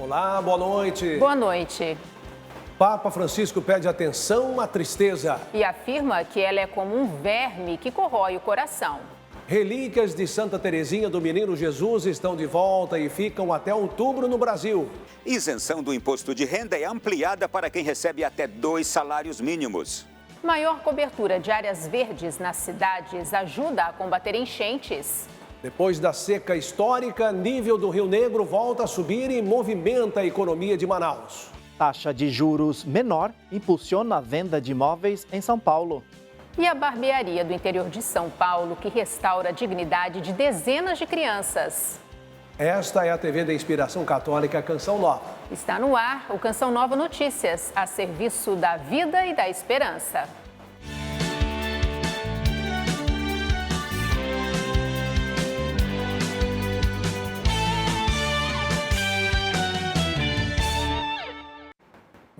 Olá, boa noite. Boa noite. Papa Francisco pede atenção à tristeza. E afirma que ela é como um verme que corrói o coração. Relíquias de Santa Teresinha do Menino Jesus estão de volta e ficam até outubro no Brasil. Isenção do imposto de renda é ampliada para quem recebe até 2 salários mínimos. Maior cobertura de áreas verdes nas cidades ajuda a combater enchentes. Depois da seca histórica, nível do Rio Negro volta a subir e movimenta a economia de Manaus. Taxa de juros menor impulsiona a venda de imóveis em São Paulo. E a barbearia do interior de São Paulo, que restaura a dignidade de dezenas de crianças. Esta é a TV da Inspiração Católica Canção Nova. Está no ar o Canção Nova Notícias, a serviço da vida e da esperança.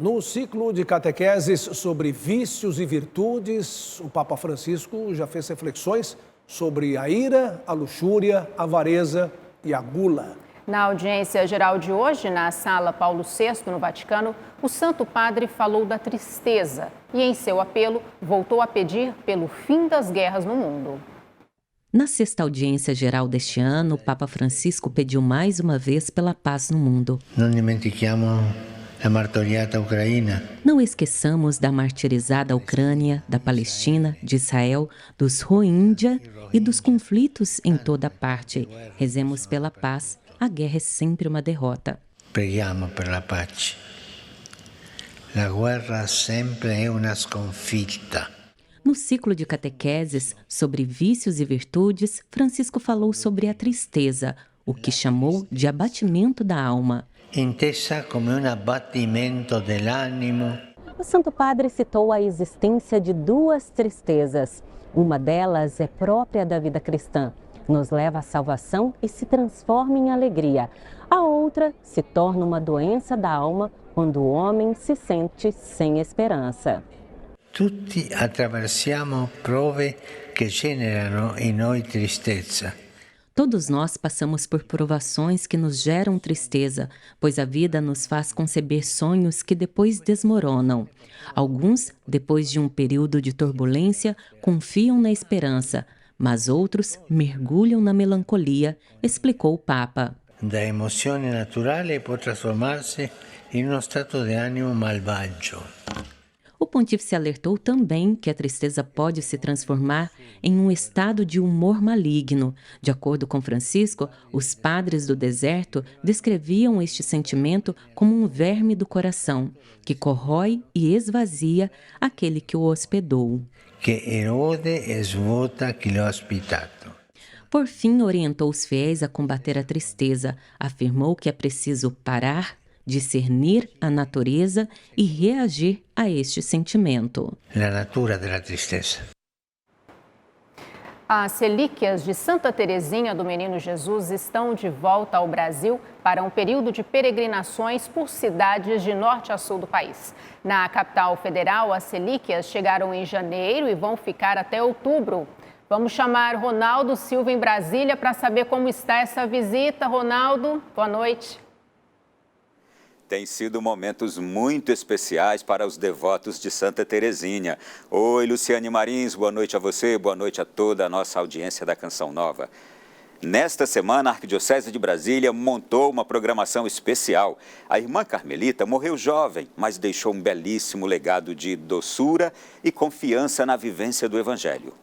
No ciclo de catequeses sobre vícios e virtudes, o Papa Francisco já fez reflexões sobre a ira, a luxúria, a avareza e a gula. Na audiência geral de hoje, na Sala Paulo VI, no Vaticano, o Santo Padre falou da tristeza e, em seu apelo, voltou a pedir pelo fim das guerras no mundo. Na sexta audiência geral deste ano, o Papa Francisco pediu mais uma vez pela paz no mundo. Não dimentichiamo a martoriata Ucraina. Não esqueçamos da martirizada Ucrânia, da Palestina, de Israel, dos Rohingya e dos conflitos em toda parte. Rezemos pela paz. A guerra é sempre uma derrota. Preghiamo per la pace. La guerra sempre è una sconfitta. No ciclo de catequeses sobre vícios e virtudes, Francisco falou sobre a tristeza, o que chamou de abatimento da alma. Intesa come un abbattimento dell'animo. O Santo Padre citou a existência de duas tristezas. Uma delas é própria da vida cristã, nos leva à salvação e se transforma em alegria. A outra se torna uma doença da alma quando o homem se sente sem esperança. Tutti attraversiamo prove che generano in noi tristezza. Todos nós passamos por provações que nos geram tristeza, pois a vida nos faz conceber sonhos que depois desmoronam. Alguns, depois de um período de turbulência, confiam na esperança, mas outros mergulham na melancolia, explicou o Papa. Da emozione naturale può trasformarsi in uno stato di animo malvagio. O pontífice alertou também que a tristeza pode se transformar em um estado de humor maligno. De acordo com Francisco, os padres do deserto descreviam este sentimento como um verme do coração, que corrói e esvazia aquele que o hospedou. Que erode e svuota chi l'ha ospitato. Por fim, orientou os fiéis a combater a tristeza. Afirmou que é preciso parar, discernir a natureza e reagir a este sentimento. La natura della tristeza. As relíquias de Santa Teresinha do Menino Jesus estão de volta ao Brasil para um período de peregrinações por cidades de norte a sul do país. Na capital federal, as relíquias chegaram em janeiro e vão ficar até outubro. Vamos chamar Ronaldo Silva em Brasília para saber como está essa visita. Ronaldo, boa noite. Tem sido momentos muito especiais para os devotos de Santa Teresinha. Oi, Luciane Marins, boa noite a você, boa noite a toda a nossa audiência da Canção Nova. Nesta semana, a Arquidiocese de Brasília montou uma programação especial. A irmã Carmelita morreu jovem, mas deixou um belíssimo legado de doçura e confiança na vivência do Evangelho.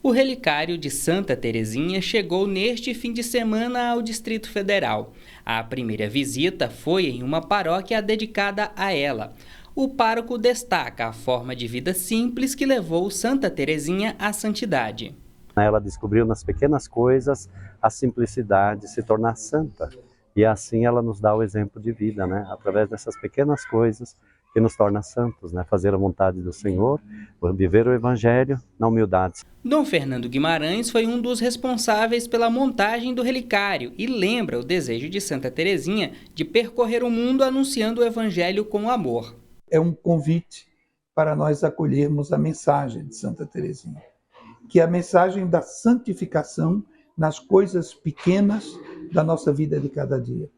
O relicário de Santa Teresinha chegou neste fim de semana ao Distrito Federal. A primeira visita foi em uma paróquia dedicada a ela. O pároco destaca a forma de vida simples que levou Santa Teresinha à santidade. Ela descobriu nas pequenas coisas a simplicidade de se tornar santa. E assim ela nos dá o exemplo de vida, né? Através dessas pequenas coisas que nos torna santos, né? Fazer a vontade do Senhor, viver o Evangelho na humildade. Dom Fernando Guimarães foi um dos responsáveis pela montagem do relicário e lembra o desejo de Santa Teresinha de percorrer o mundo anunciando o Evangelho com amor. É um convite para nós acolhermos a mensagem de Santa Teresinha, que é a mensagem da santificação nas coisas pequenas da nossa vida de cada dia.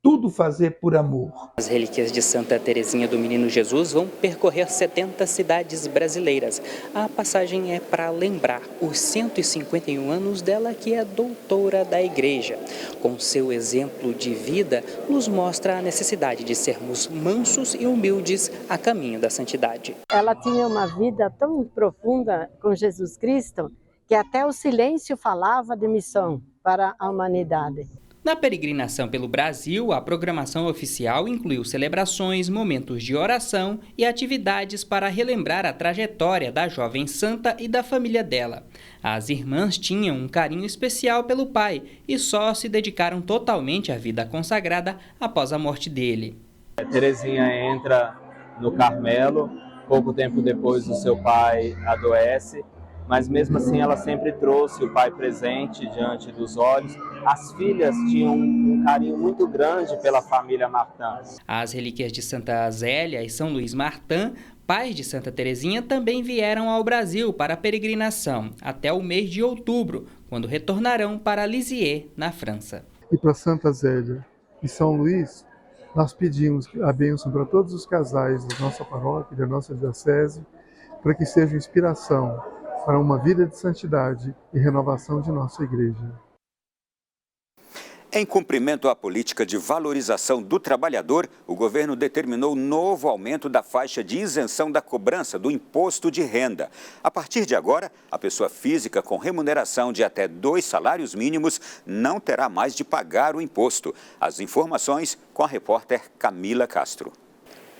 tudo fazer por amor. As relíquias de Santa Teresinha do Menino Jesus vão percorrer 70 cidades brasileiras. A passagem é para lembrar os 151 anos dela, que é doutora da Igreja. Com seu exemplo de vida, nos mostra a necessidade de sermos mansos e humildes a caminho da santidade. Ela tinha uma vida tão profunda com Jesus Cristo que até o silêncio falava de missão para a humanidade. Na peregrinação pelo Brasil, a programação oficial incluiu celebrações, momentos de oração e atividades para relembrar a trajetória da jovem santa e da família dela. As irmãs tinham um carinho especial pelo pai e só se dedicaram totalmente à vida consagrada após a morte dele. Terezinha entra no Carmelo, pouco tempo depois o seu pai adoece, mas mesmo assim ela sempre trouxe o pai presente diante dos olhos. As filhas tinham um carinho muito grande pela família Martin. As relíquias de Santa Zélia e São Luís Martin, pais de Santa Teresinha, também vieram ao Brasil para a peregrinação até o mês de outubro, quando retornarão para Lisieux, na França. E para Santa Zélia e São Luís, nós pedimos a bênção para todos os casais da nossa paróquia, da nossa diocese, para que seja inspiração para uma vida de santidade e renovação de nossa igreja. Em cumprimento à política de valorização do trabalhador, o governo determinou novo aumento da faixa de isenção da cobrança do imposto de renda. A partir de agora, a pessoa física com remuneração de até 2 salários mínimos não terá mais de pagar o imposto. As informações com a repórter Camila Castro.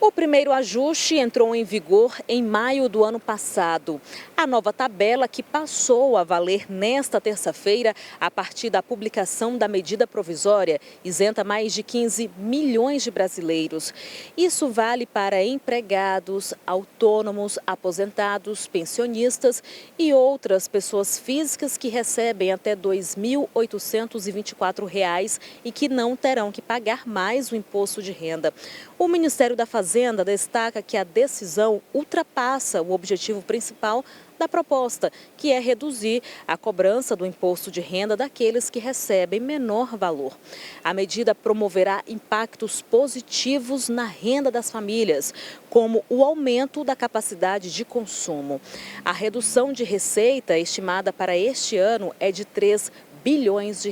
O primeiro ajuste entrou em vigor em maio do ano passado. A nova tabela, que passou a valer nesta terça-feira, a partir da publicação da medida provisória, isenta mais de 15 milhões de brasileiros. Isso vale para empregados, autônomos, aposentados, pensionistas e outras pessoas físicas que recebem até R$ 2.824 e que não terão que pagar mais o imposto de renda. O Ministério da Fazenda destaca que a decisão ultrapassa o objetivo principal da proposta, que é reduzir a cobrança do imposto de renda daqueles que recebem menor valor. A medida promoverá impactos positivos na renda das famílias, como o aumento da capacidade de consumo. A redução de receita estimada para este ano é de R$ 3 bilhões.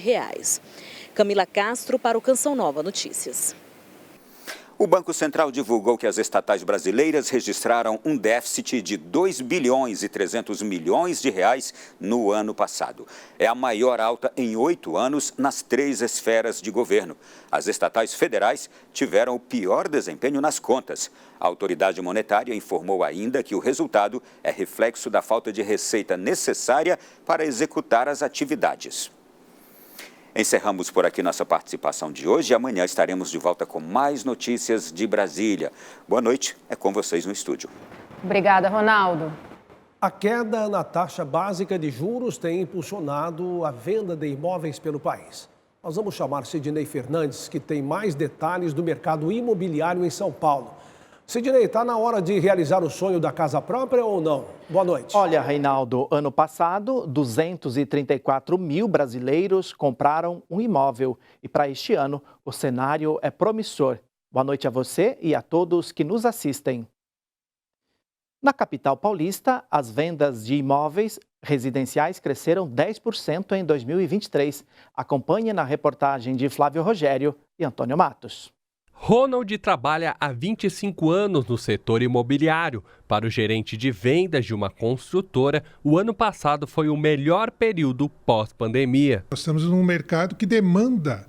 Camila Castro para o Canção Nova Notícias. O Banco Central divulgou que as estatais brasileiras registraram um déficit de 2 bilhões e 300 milhões de reais no ano passado. É a maior alta em 8 anos nas 3 esferas de governo. As estatais federais tiveram o pior desempenho nas contas. A autoridade monetária informou ainda que o resultado é reflexo da falta de receita necessária para executar as atividades. Encerramos por aqui nossa participação de hoje e amanhã estaremos de volta com mais notícias de Brasília. Boa noite, é com vocês no estúdio. Obrigada, Ronaldo. A queda na taxa básica de juros tem impulsionado a venda de imóveis pelo país. Nós vamos chamar Sidney Fernandes, que tem mais detalhes do mercado imobiliário em São Paulo. Sidney, está na hora de realizar o sonho da casa própria ou não? Boa noite. Olha, Reinaldo, ano passado, 234 mil brasileiros compraram um imóvel. E para este ano, o cenário é promissor. Boa noite a você e a todos que nos assistem. Na capital paulista, as vendas de imóveis residenciais cresceram 10% em 2023. Acompanhe na reportagem de Flávio Rogério e Antônio Matos. Ronald trabalha há 25 anos no setor imobiliário. Para o gerente de vendas de uma construtora, o ano passado foi o melhor período pós-pandemia. Nós estamos num mercado que demanda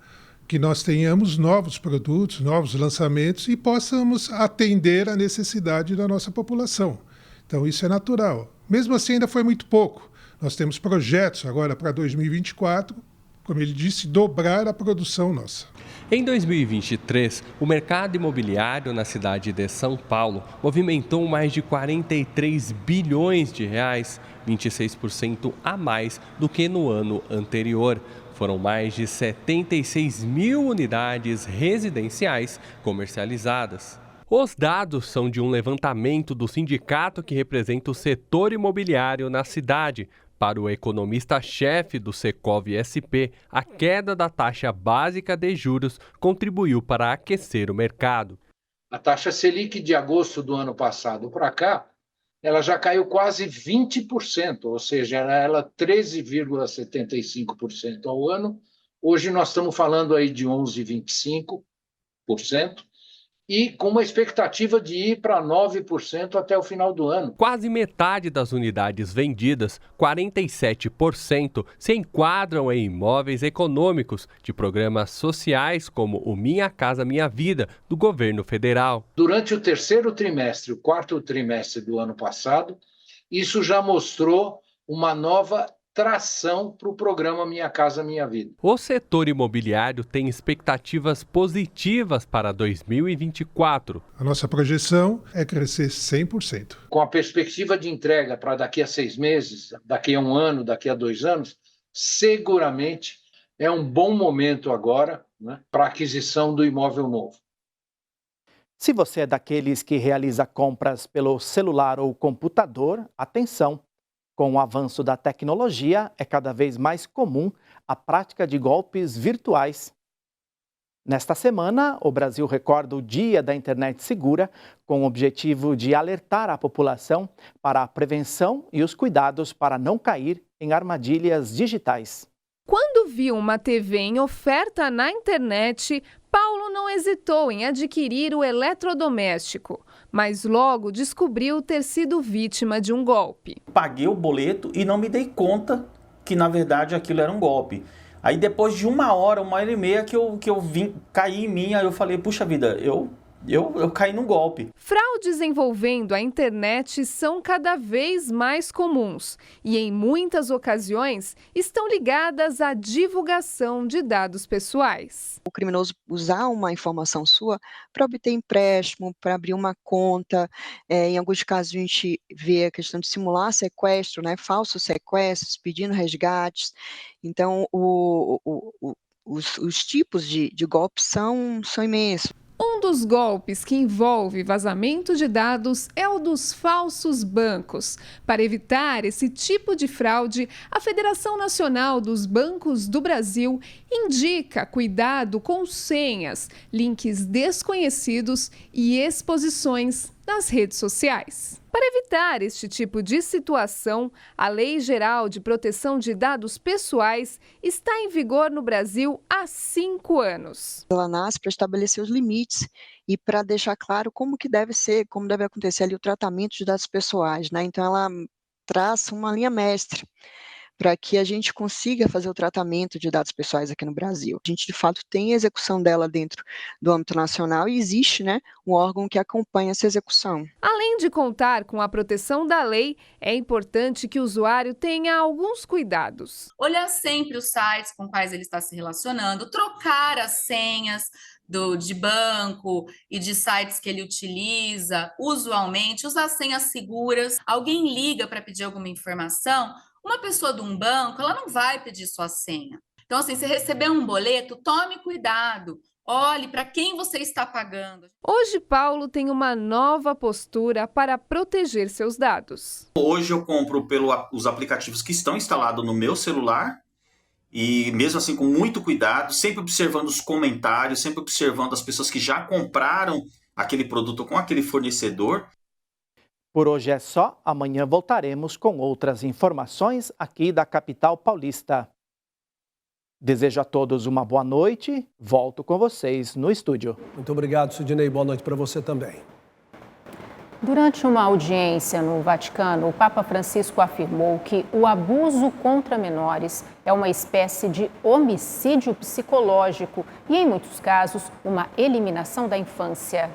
que nós tenhamos novos produtos, novos lançamentos e possamos atender a necessidade da nossa população. Então isso é natural. Mesmo assim ainda foi muito pouco. Nós temos projetos agora para 2024, como ele disse, dobrar a produção nossa. Em 2023, o mercado imobiliário na cidade de São Paulo movimentou mais de 43 bilhões de reais, 26% a mais do que no ano anterior. Foram mais de 76 mil unidades residenciais comercializadas. Os dados são de um levantamento do sindicato que representa o setor imobiliário na cidade. Para o economista-chefe do Secov-SP, a queda da taxa básica de juros contribuiu para aquecer o mercado. A taxa Selic de agosto do ano passado para cá, ela já caiu quase 20%, ou seja, ela 13,75% ao ano. Hoje nós estamos falando aí de 11,25%, e com uma expectativa de ir para 9% até o final do ano. Quase metade das unidades vendidas, 47%, se enquadram em imóveis econômicos de programas sociais como o Minha Casa Minha Vida, do governo federal. Durante o terceiro trimestre, o quarto trimestre do ano passado, isso já mostrou uma nova tração para o programa Minha Casa Minha Vida. O setor imobiliário tem expectativas positivas para 2024. A nossa projeção é crescer 100%. Com a perspectiva de entrega para daqui a 6 meses, daqui a 1 ano, daqui a 2 anos, seguramente é um bom momento agora, né, para a aquisição do imóvel novo. Se você é daqueles que realiza compras pelo celular ou computador, atenção! Com o avanço da tecnologia, é cada vez mais comum a prática de golpes virtuais. Nesta semana, o Brasil recorda o Dia da Internet Segura, com o objetivo de alertar a população para a prevenção e os cuidados para não cair em armadilhas digitais. Quando viu uma TV em oferta na internet, Paulo não hesitou em adquirir o eletrodoméstico, mas logo descobriu ter sido vítima de um golpe. Paguei o boleto e não me dei conta que, na verdade, aquilo era um golpe. Aí depois de 1 hora, 1h30 que eu vim cair em mim, aí eu falei, puxa vida, eu caí num golpe. Fraudes envolvendo a internet são cada vez mais comuns e, em muitas ocasiões, estão ligadas à divulgação de dados pessoais. O criminoso usar uma informação sua para obter empréstimo, para abrir uma conta. Em alguns casos a gente vê a questão de simular sequestro, né, falsos sequestros, pedindo resgates. Então, os tipos de golpes são imensos. Um dos golpes que envolve vazamento de dados é o dos falsos bancos. Para evitar esse tipo de fraude, a Federação Nacional dos Bancos do Brasil indica cuidado com senhas, links desconhecidos e exposições nas redes sociais. Para evitar este tipo de situação, a Lei Geral de Proteção de Dados Pessoais está em vigor no Brasil há 5 anos. Ela nasce para estabelecer os limites e para deixar claro como deve acontecer ali o tratamento de dados pessoais, né? Então ela traça uma linha mestra para que a gente consiga fazer o tratamento de dados pessoais aqui no Brasil. A gente, de fato, tem a execução dela dentro do âmbito nacional e existe, né, um órgão que acompanha essa execução. Além de contar com a proteção da lei, é importante que o usuário tenha alguns cuidados. Olhar sempre os sites com quais ele está se relacionando, trocar as senhas de banco e de sites que ele utiliza usualmente, usar senhas seguras. Alguém liga para pedir alguma informação, uma pessoa de um banco, ela não vai pedir sua senha. Então, assim, se receber um boleto, tome cuidado. Olhe para quem você está pagando. Hoje, Paulo tem uma nova postura para proteger seus dados. Hoje eu compro pelos aplicativos que estão instalados no meu celular e mesmo assim com muito cuidado, sempre observando os comentários, sempre observando as pessoas que já compraram aquele produto com aquele fornecedor. Por hoje é só, amanhã voltaremos com outras informações aqui da capital paulista. Desejo a todos uma boa noite, volto com vocês no estúdio. Muito obrigado, Sidney, boa noite para você também. Durante uma audiência no Vaticano, o Papa Francisco afirmou que o abuso contra menores é uma espécie de homicídio psicológico e, em muitos casos, uma eliminação da infância.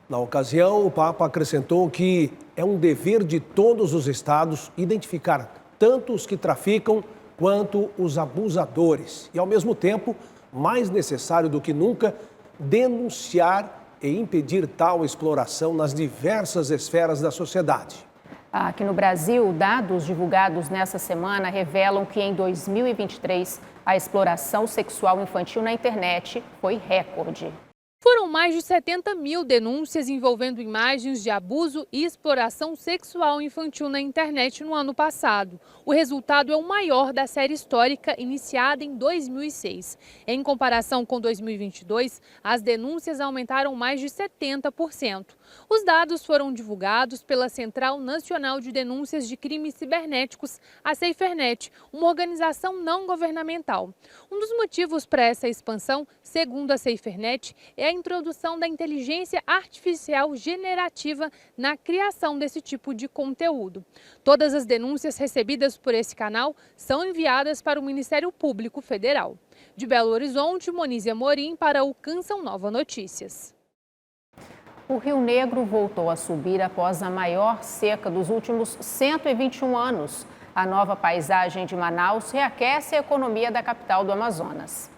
Na ocasião, o Papa acrescentou que é um dever de todos os estados identificar tanto os que traficam quanto os abusadores. E, ao mesmo tempo, mais necessário do que nunca, denunciar e impedir tal exploração nas diversas esferas da sociedade. Aqui no Brasil, dados divulgados nessa semana revelam que em 2023 a exploração sexual infantil na internet foi recorde. Foram mais de 70 mil denúncias envolvendo imagens de abuso e exploração sexual infantil na internet no ano passado. O resultado é o maior da série histórica iniciada em 2006. Em comparação com 2022, as denúncias aumentaram mais de 70%. Os dados foram divulgados pela Central Nacional de Denúncias de Crimes Cibernéticos, a SaferNet, uma organização não governamental. Um dos motivos para essa expansão, segundo a SaferNet, é a introdução da inteligência artificial generativa na criação desse tipo de conteúdo. Todas as denúncias recebidas por esse canal são enviadas para o Ministério Público Federal. De Belo Horizonte, Monize Amorim para o Canção Nova Notícias. O Rio Negro voltou a subir após a maior seca dos últimos 121 anos. A nova paisagem de Manaus reaquece a economia da capital do Amazonas.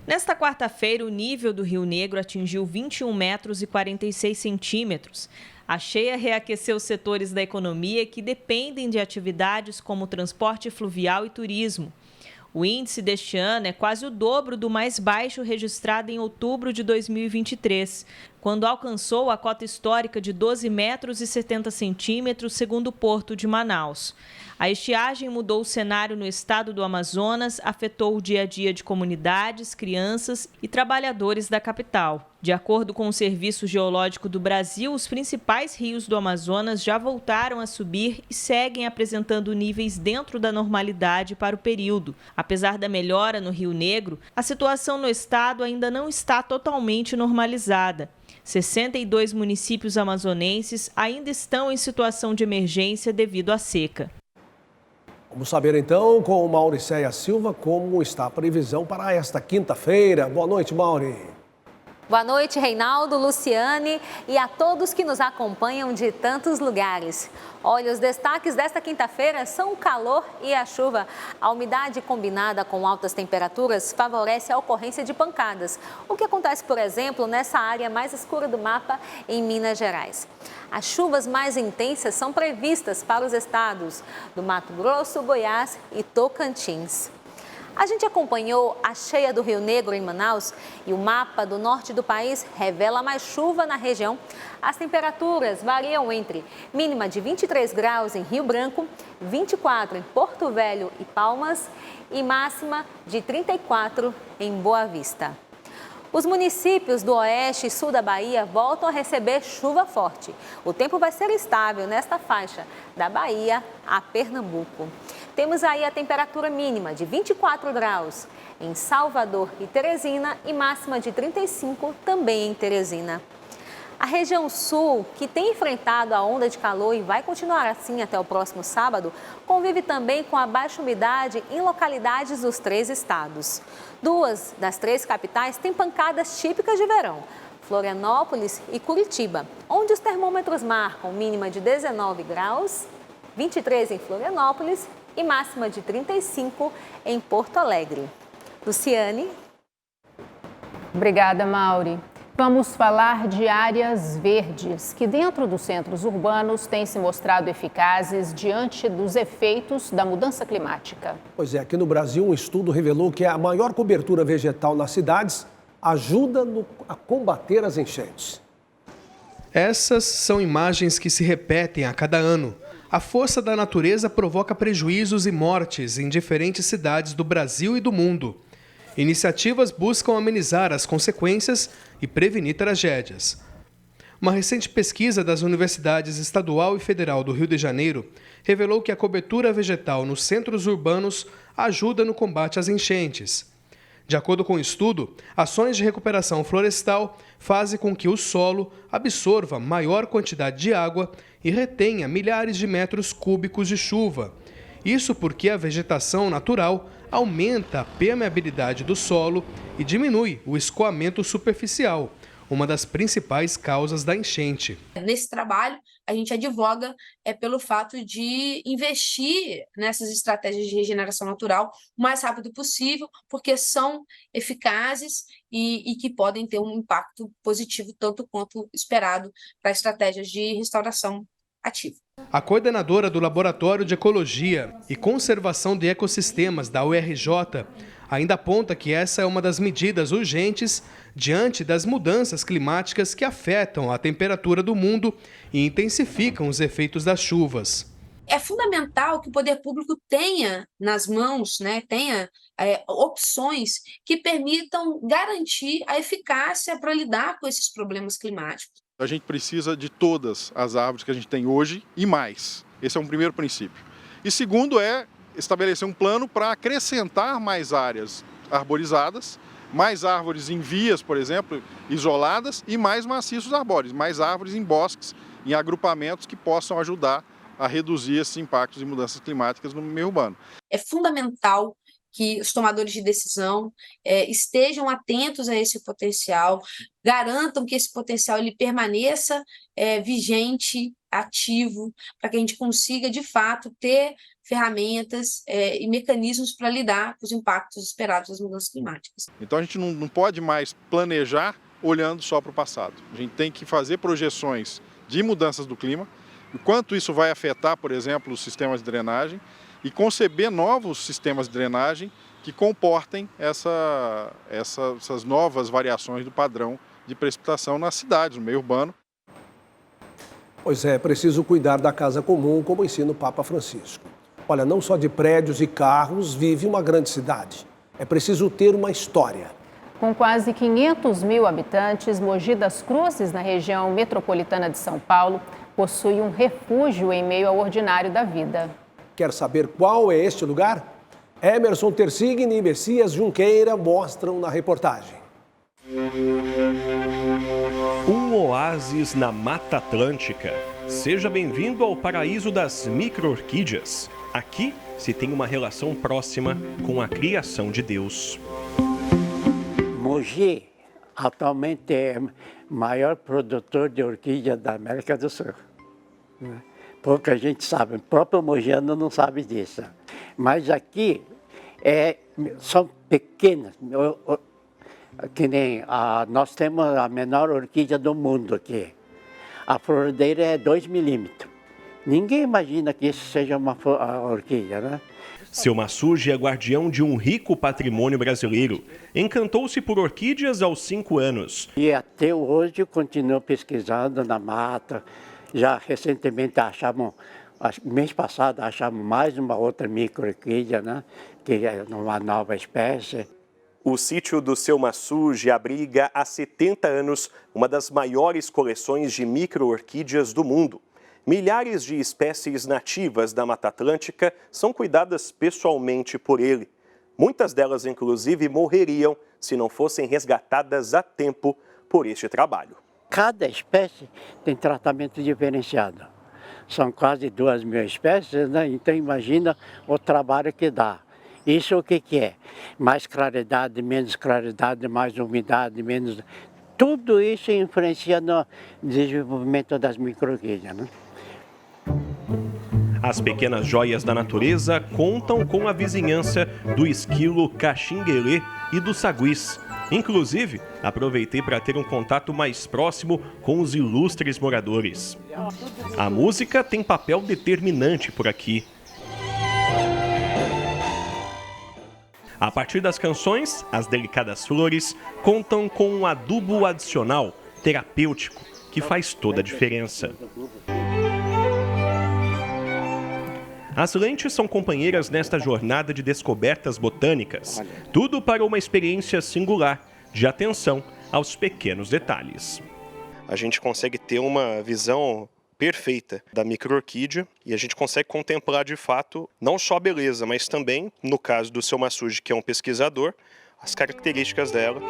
Nesta quarta-feira, o nível do Rio Negro atingiu 21 metros e 46 centímetros. A cheia reaqueceu setores da economia que dependem de atividades como transporte fluvial e turismo. O índice deste ano é quase o dobro do mais baixo registrado em outubro de 2023, quando alcançou a cota histórica de 12 metros e 70 centímetros, segundo o Porto de Manaus. A estiagem mudou o cenário no estado do Amazonas, afetou o dia a dia de comunidades, crianças e trabalhadores da capital. De acordo com o Serviço Geológico do Brasil, os principais rios do Amazonas já voltaram a subir e seguem apresentando níveis dentro da normalidade para o período. Apesar da melhora no Rio Negro, a situação no estado ainda não está totalmente normalizada. 62 municípios amazonenses ainda estão em situação de emergência devido à seca. Vamos saber então com Mauricéia Silva como está a previsão para esta quinta-feira. Boa noite, Mauri. Boa noite, Reinaldo, Luciane e a todos que nos acompanham de tantos lugares. Olha, os destaques desta quinta-feira são o calor e a chuva. A umidade combinada com altas temperaturas favorece a ocorrência de pancadas, o que acontece, por exemplo, nessa área mais escura do mapa em Minas Gerais. As chuvas mais intensas são previstas para os estados do Mato Grosso, Goiás e Tocantins. A gente acompanhou a cheia do Rio Negro em Manaus e o mapa do norte do país revela mais chuva na região. As temperaturas variam entre mínima de 23 graus em Rio Branco, 24 em Porto Velho e Palmas e máxima de 34 em Boa Vista. Os municípios do oeste e sul da Bahia voltam a receber chuva forte. O tempo vai ser estável nesta faixa, da Bahia a Pernambuco. Temos aí a temperatura mínima de 24 graus em Salvador e Teresina e máxima de 35 também em Teresina. A região sul, que tem enfrentado a onda de calor e vai continuar assim até o próximo sábado, convive também com a baixa umidade em localidades dos 3 estados. 2 das 3 capitais têm pancadas típicas de verão, Florianópolis e Curitiba, onde os termômetros marcam mínima de 19 graus, 23 em Florianópolis e máxima de 35 em Porto Alegre. Luciane. Obrigada, Mauri. Vamos falar de áreas verdes, que dentro dos centros urbanos têm se mostrado eficazes diante dos efeitos da mudança climática. Pois é, aqui no Brasil um estudo revelou que a maior cobertura vegetal nas cidades ajuda a combater as enchentes. Essas são imagens que se repetem a cada ano. A força da natureza provoca prejuízos e mortes em diferentes cidades do Brasil e do mundo. Iniciativas buscam amenizar as consequências e prevenir tragédias. Uma recente pesquisa das Universidades Estadual e Federal do Rio de Janeiro revelou que a cobertura vegetal nos centros urbanos ajuda no combate às enchentes. De acordo com o estudo, ações de recuperação florestal fazem com que o solo absorva maior quantidade de água e retenha milhares de metros cúbicos de chuva. Isso porque a vegetação natural aumenta a permeabilidade do solo e diminui o escoamento superficial, uma das principais causas da enchente. Nesse trabalho, a gente advoga pelo fato de investir nessas estratégias de regeneração natural o mais rápido possível, porque são eficazes e que podem ter um impacto positivo tanto quanto esperado para estratégias de restauração ativa. A coordenadora do Laboratório de Ecologia e Conservação de Ecossistemas da URJ ainda aponta que essa é uma das medidas urgentes diante das mudanças climáticas que afetam a temperatura do mundo e intensificam os efeitos das chuvas. É fundamental que o poder público tenha nas mãos, tenha opções que permitam garantir a eficácia para lidar com esses problemas climáticos. A gente precisa de todas as árvores que a gente tem hoje e mais. Esse é um primeiro princípio. E segundo é estabelecer um plano para acrescentar mais áreas arborizadas, mais árvores em vias, por exemplo, isoladas, e mais maciços arbóreos, mais árvores em bosques, em agrupamentos que possam ajudar a reduzir esses impactos de mudanças climáticas no meio urbano. É fundamental que os tomadores de decisão estejam atentos a esse potencial, garantam que esse potencial ele permaneça vigente, ativo, para que a gente consiga, de fato, ter ferramentas e mecanismos para lidar com os impactos esperados das mudanças climáticas. Então a gente não pode mais planejar olhando só para o passado. A gente tem que fazer projeções de mudanças do clima, o quanto isso vai afetar, por exemplo, os sistemas de drenagem, e conceber novos sistemas de drenagem que comportem essas novas variações do padrão de precipitação nas cidades, no meio urbano. Pois é preciso cuidar da casa comum, como ensina o Papa Francisco. Olha, não só de prédios e carros vive uma grande cidade. É preciso ter uma história. Com quase 500 mil habitantes, Mogi das Cruzes, na região metropolitana de São Paulo, possui um refúgio em meio ao ordinário da vida. Quer saber qual é este lugar? Emerson Tersigni e Messias Junqueira mostram na reportagem. Um oásis na Mata Atlântica. Seja bem-vindo ao paraíso das micro-orquídeas. Aqui se tem uma relação próxima com a criação de Deus. Mogi atualmente é o maior produtor de orquídea da América do Sul. Pouca gente sabe, o próprio mogiano não sabe disso. Mas aqui são pequenas, que nem nós temos a menor orquídea do mundo aqui. A flordeira é 2 milímetros. Ninguém imagina que isso seja uma orquídea, né? Seu Massuji é guardião de um rico patrimônio brasileiro. Encantou-se por orquídeas aos 5 anos. E até hoje continuo pesquisando na mata. Já recentemente mês passado achamos mais uma outra micro-orquídea, né? Que é uma nova espécie. O sítio do seu Massuji abriga há 70 anos uma das maiores coleções de micro-orquídeas do mundo. Milhares de espécies nativas da Mata Atlântica são cuidadas pessoalmente por ele. Muitas delas, inclusive, morreriam se não fossem resgatadas a tempo por este trabalho. Cada espécie tem tratamento diferenciado. São quase 2.000 espécies, né? Então imagina o trabalho que dá. Isso o que é? Mais claridade, menos claridade, mais umidade, menos... Tudo isso influencia no desenvolvimento das micro-orquídeas, né? As pequenas joias da natureza contam com a vizinhança do esquilo caxinguelê e do saguis. Inclusive, aproveitei para ter um contato mais próximo com os ilustres moradores. A música tem papel determinante por aqui. A partir das canções, as delicadas flores contam com um adubo adicional, terapêutico, que faz toda a diferença. As lentes são companheiras nesta jornada de descobertas botânicas. Tudo para uma experiência singular de atenção aos pequenos detalhes. A gente consegue ter uma visão perfeita da micro-orquídea e a gente consegue contemplar de fato não só a beleza, mas também, no caso do seu Massuji, que é um pesquisador, as características dela.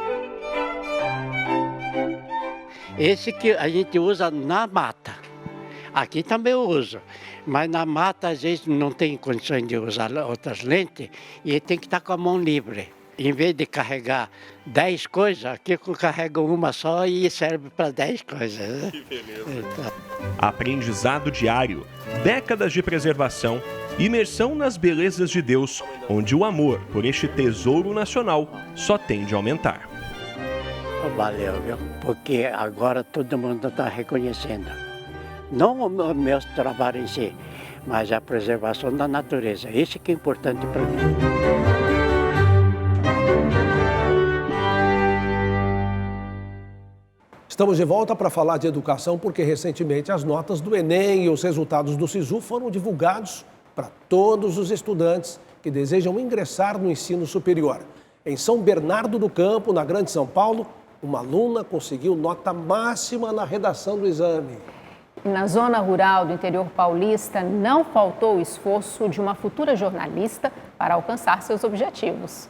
Esse que a gente usa na mata. Aqui também eu uso, mas na mata às vezes não tem condições de usar outras lentes e tem que estar com a mão livre. Em vez de carregar 10 coisas, aqui eu carrego uma só e serve para 10 coisas. Que beleza. Então. Aprendizado diário, décadas de preservação, imersão nas belezas de Deus, onde o amor por este tesouro nacional só tende a aumentar. Valeu, viu? Porque agora todo mundo está reconhecendo. Não o meu trabalho em si, mas a preservação da natureza. Isso que é importante para mim. Estamos de volta para falar de educação porque recentemente as notas do Enem e os resultados do SISU foram divulgados para todos os estudantes que desejam ingressar no ensino superior. Em São Bernardo do Campo, na Grande São Paulo, uma aluna conseguiu nota máxima na redação do exame. Na zona rural do interior paulista, não faltou o esforço de uma futura jornalista para alcançar seus objetivos.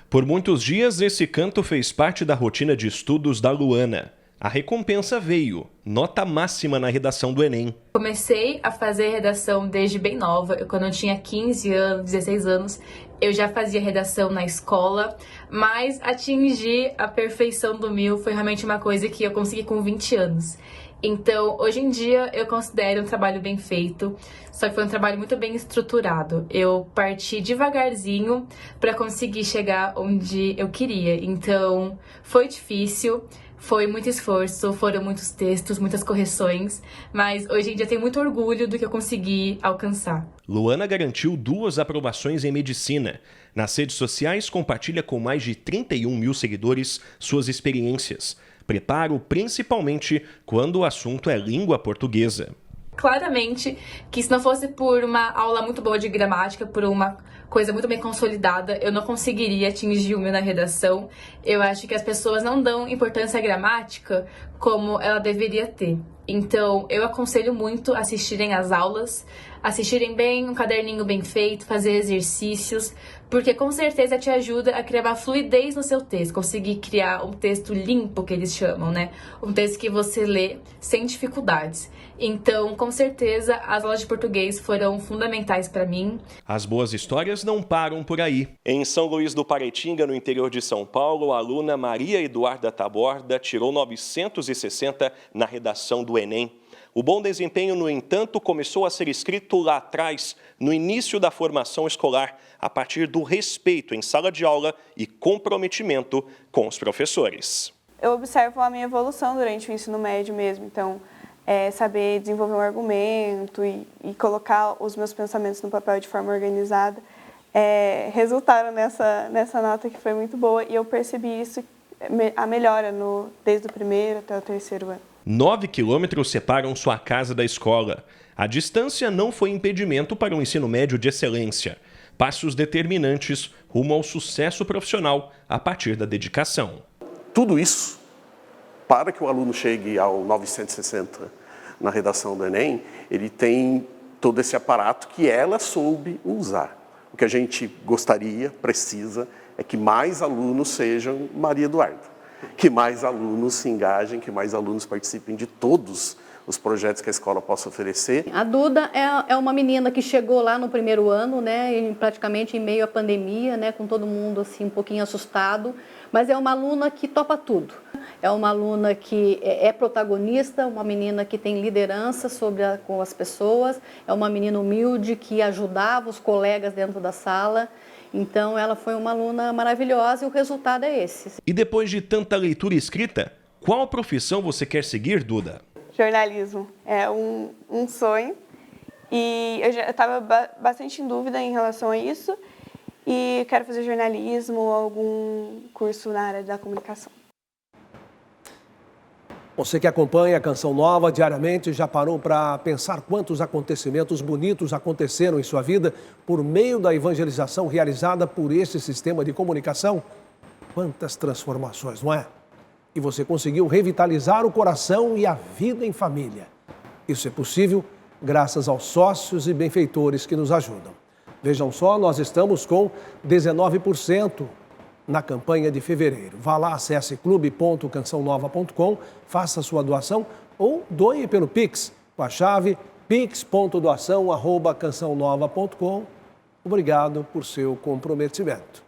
Por muitos dias, esse canto fez parte da rotina de estudos da Luana. A recompensa veio, nota máxima na redação do Enem. Comecei a fazer redação desde bem nova. Quando eu tinha 15 anos, 16 anos, eu já fazia redação na escola, mas atingir a perfeição do 1000 foi realmente uma coisa que eu consegui com 20 anos. Então, hoje em dia, eu considero um trabalho bem feito, só que foi um trabalho muito bem estruturado. Eu parti devagarzinho para conseguir chegar onde eu queria. Então, foi difícil. Foi muito esforço, foram muitos textos, muitas correções, mas hoje em dia tenho muito orgulho do que eu consegui alcançar. Luana garantiu 2 aprovações em medicina. Nas redes sociais, compartilha com mais de 31 mil seguidores suas experiências. Preparo principalmente quando o assunto é língua portuguesa. Claramente que se não fosse por uma aula muito boa de gramática, por uma coisa muito bem consolidada, eu não conseguiria atingir o 1000 na redação. Eu acho que as pessoas não dão importância à gramática como ela deveria ter. Então, eu aconselho muito assistirem às aulas, assistirem bem, um caderninho bem feito, fazer exercícios, porque com certeza te ajuda a criar uma fluidez no seu texto, conseguir criar um texto limpo, que eles chamam, né? Um texto que você lê sem dificuldades. Então, com certeza, as aulas de português foram fundamentais para mim. As boas histórias não param por aí. Em São Luís do Paraitinga, no interior de São Paulo, a aluna Maria Eduarda Taborda tirou 960 na redação do Enem. O bom desempenho, no entanto, começou a ser escrito lá atrás, no início da formação escolar, a partir do respeito em sala de aula e comprometimento com os professores. Eu observo a minha evolução durante o ensino médio mesmo, então saber desenvolver um argumento e colocar os meus pensamentos no papel de forma organizada resultaram nessa nota que foi muito boa e eu percebi isso, a melhora desde o primeiro até o terceiro ano. 9 quilômetros separam sua casa da escola. A distância não foi impedimento para um ensino médio de excelência. Passos determinantes rumo ao sucesso profissional a partir da dedicação. Tudo isso, para que o aluno chegue ao 960 na redação do Enem, ele tem todo esse aparato que ela soube usar. O que a gente gostaria, precisa, é que mais alunos sejam Maria Eduarda. Que mais alunos se engajem, que mais alunos participem de todos os projetos que a escola possa oferecer. A Duda é uma menina que chegou lá no primeiro ano, né, praticamente em meio à pandemia, né, com todo mundo assim um pouquinho assustado, mas é uma aluna que topa tudo. É uma aluna que é protagonista, uma menina que tem liderança com as pessoas, é uma menina humilde que ajudava os colegas dentro da sala. Então, ela foi uma aluna maravilhosa e o resultado é esse. E depois de tanta leitura escrita, qual profissão você quer seguir, Duda? Jornalismo é um sonho e eu já estava bastante em dúvida em relação a isso e quero fazer jornalismo ou algum curso na área da comunicação. Você que acompanha a Canção Nova diariamente já parou para pensar quantos acontecimentos bonitos aconteceram em sua vida por meio da evangelização realizada por esse sistema de comunicação? Quantas transformações, não é? E você conseguiu revitalizar o coração e a vida em família. Isso é possível graças aos sócios e benfeitores que nos ajudam. Vejam só, nós estamos com 19% na campanha de fevereiro. Vá lá, acesse clube.cançãonova.com, faça sua doação ou doe pelo Pix, com a chave pix.doação@cançãonova.com. Obrigado por seu comprometimento.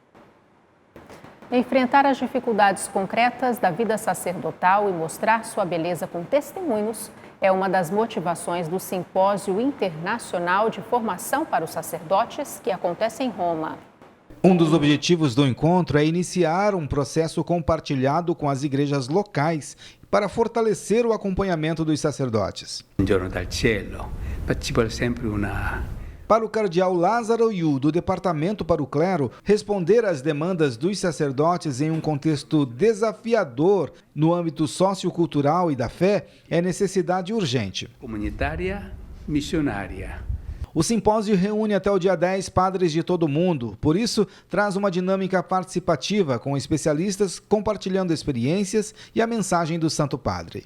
Enfrentar as dificuldades concretas da vida sacerdotal e mostrar sua beleza com testemunhos é uma das motivações do Simpósio Internacional de Formação para os Sacerdotes que acontece em Roma. Um dos objetivos do encontro é iniciar um processo compartilhado com as igrejas locais para fortalecer o acompanhamento dos sacerdotes. Un giorno dal cielo, ci vuole sempre para o cardeal Lázaro Yu, do Departamento para o Clero, responder às demandas dos sacerdotes em um contexto desafiador no âmbito sociocultural e da fé é necessidade urgente. Comunitária, missionária. O simpósio reúne até o dia 10 padres de todo o mundo, por isso traz uma dinâmica participativa com especialistas compartilhando experiências e a mensagem do Santo Padre.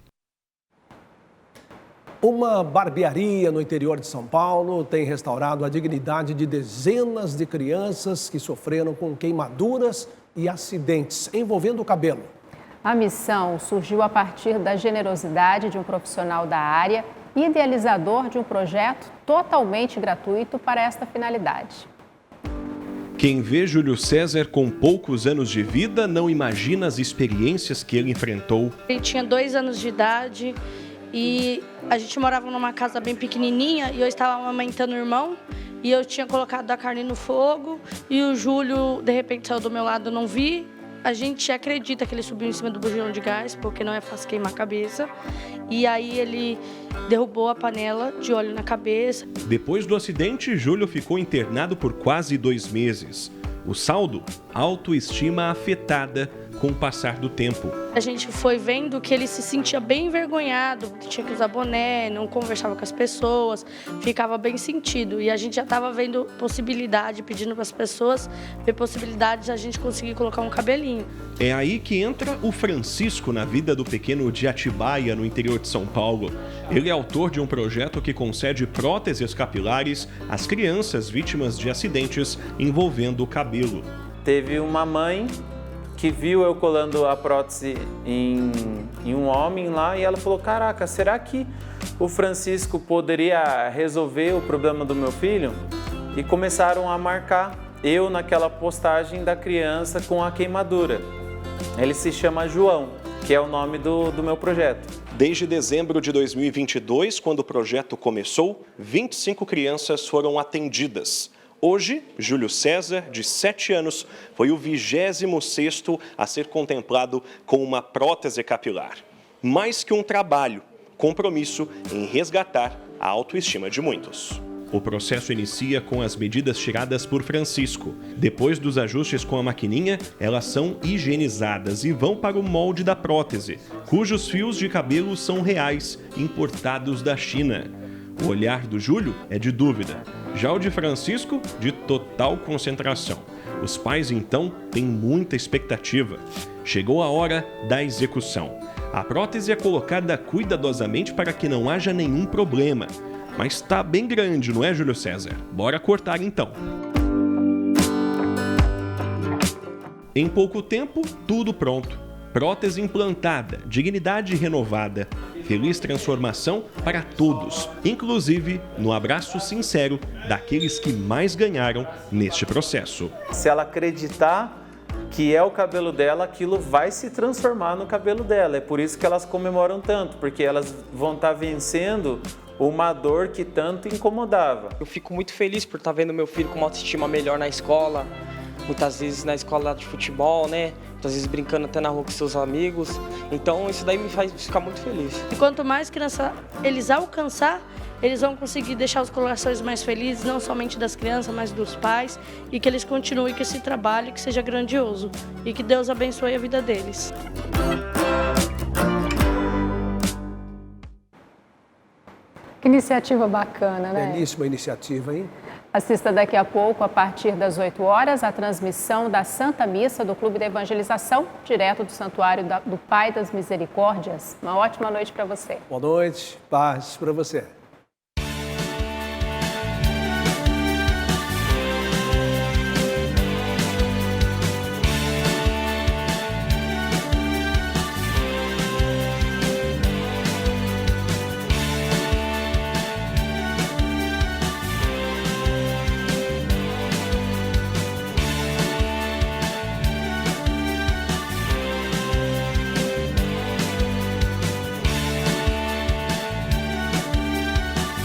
Uma barbearia no interior de São Paulo tem restaurado a dignidade de dezenas de crianças que sofreram com queimaduras e acidentes envolvendo o cabelo. A missão surgiu a partir da generosidade de um profissional da área e idealizador de um projeto totalmente gratuito para esta finalidade. Quem vê Júlio César com poucos anos de vida não imagina as experiências que ele enfrentou. Ele tinha 2 anos de idade e a gente morava numa casa bem pequenininha e eu estava amamentando o irmão e eu tinha colocado a carne no fogo e o Júlio de repente saiu do meu lado, eu não vi. A gente acredita que ele subiu em cima do bujão de gás, porque não é fácil queimar a cabeça. E aí ele derrubou a panela de óleo na cabeça. Depois do acidente, Júlio ficou internado por quase 2 meses. O saldo? Autoestima afetada com o passar do tempo. A gente foi vendo que ele se sentia bem envergonhado, tinha que usar boné, não conversava com as pessoas, ficava bem sentido. E a gente já estava vendo possibilidade, pedindo para as pessoas ver possibilidades de a gente conseguir colocar um cabelinho. É aí que entra o Francisco na vida do pequeno de Atibaia, no interior de São Paulo. Ele é autor de um projeto que concede próteses capilares às crianças vítimas de acidentes envolvendo o cabelo. Teve uma mãe que viu eu colando a prótese em um homem lá e ela falou, caraca, será que o Francisco poderia resolver o problema do meu filho? E começaram a marcar eu naquela postagem da criança com a queimadura. Ele se chama João, que é o nome do meu projeto. Desde dezembro de 2022, quando o projeto começou, 25 crianças foram atendidas. Hoje, Júlio César, de 7 anos, foi o 26º a ser contemplado com uma prótese capilar. Mais que um trabalho, compromisso em resgatar a autoestima de muitos. O processo inicia com as medidas tiradas por Francisco. Depois dos ajustes com a maquininha, elas são higienizadas e vão para o molde da prótese, cujos fios de cabelo são reais, importados da China. O olhar do Júlio é de dúvida, já o de Francisco, de total concentração. Os pais, então, têm muita expectativa. Chegou a hora da execução. A prótese é colocada cuidadosamente para que não haja nenhum problema. Mas tá bem grande, não é, Júlio César? Bora cortar, então. Em pouco tempo, tudo pronto. Prótese implantada, dignidade renovada, feliz transformação para todos, inclusive no abraço sincero daqueles que mais ganharam neste processo. Se ela acreditar que é o cabelo dela, aquilo vai se transformar no cabelo dela. É por isso que elas comemoram tanto, porque elas vão estar vencendo uma dor que tanto incomodava. Eu fico muito feliz por estar vendo meu filho com uma autoestima melhor na escola, muitas vezes na escola de futebol, né? Muitas vezes brincando até na rua com seus amigos. Então isso daí me faz ficar muito feliz. E quanto mais criança eles alcançar, eles vão conseguir deixar os corações mais felizes, não somente das crianças, mas dos pais, e que eles continuem com esse trabalho, que seja grandioso e que Deus abençoe a vida deles. Que iniciativa bacana, né? Belíssima iniciativa, hein? Assista daqui a pouco, a partir das 8 horas, a transmissão da Santa Missa do Clube da Evangelização, direto do Santuário do Pai das Misericórdias. Uma ótima noite para você. Boa noite, paz para você.